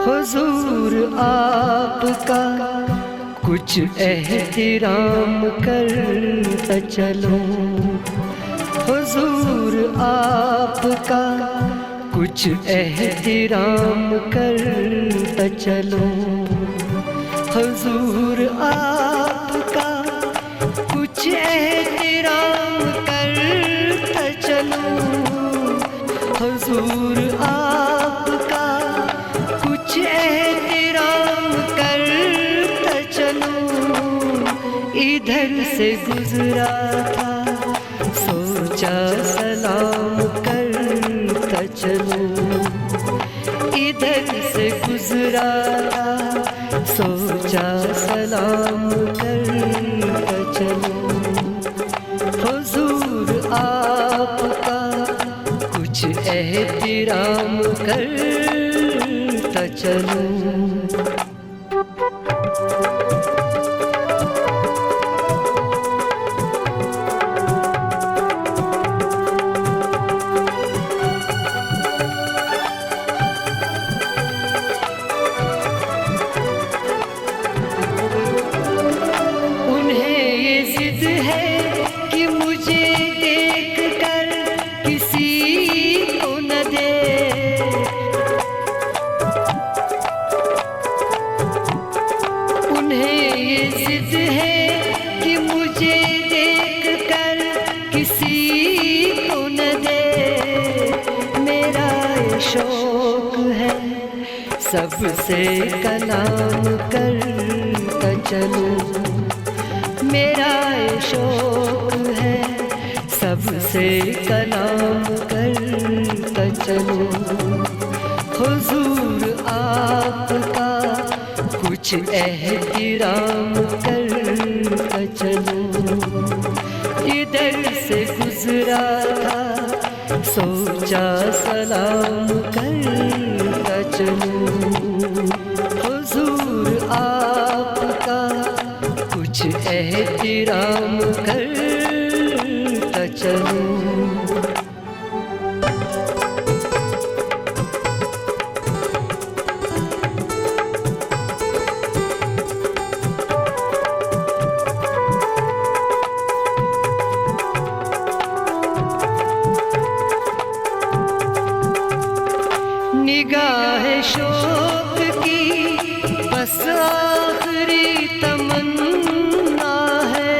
हुजूर आपका कुछ एहतराम करता चलो। हुजूर आपका कुछ एहतराम करता चलो। हुजूर आपका कुछ एहतराम करता चलो। हुजूर आपका कुछ एहतराम करता चलो। इधर से गुजरा था सोचा सलाम करता चलो। इधर से गुजरा था सोचा सलाम करता चलो। हुजूर आपका कुछ एहतराम करता चलो। शौक है सबसे कलाम करता चलो। मेरा शौक है सबसे कलाम करता चलो। हुजूर आपका कुछ एहतराम करता चलो। इधर से गुजरा था सोचा सलाम करता चलो। हुजूर आपका कुछ एहतराम करता चलो। निगाह शौक की बस आखिरी तमन्ना है।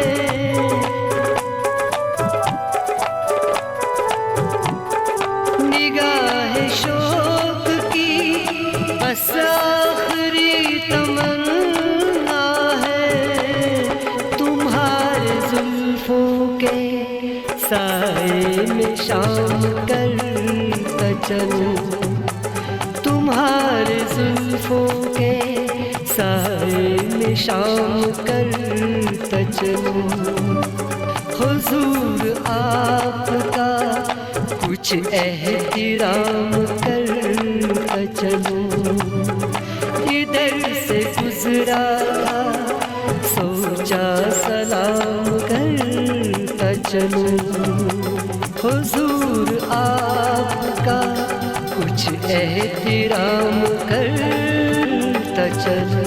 निगाह शौक की बस आखिरी तमन्ना है। तुम्हारे जुल्फों के साए में शाम करता चलो। तुम्हारे जुल्फों के साए में शाम करता चलो। हुजूर आपका कुछ एहतराम करता चलो। इधर से गुजरा था सोचा सलाम करता चलो। हुजूर आपका कुछ एहतराम करता चलो।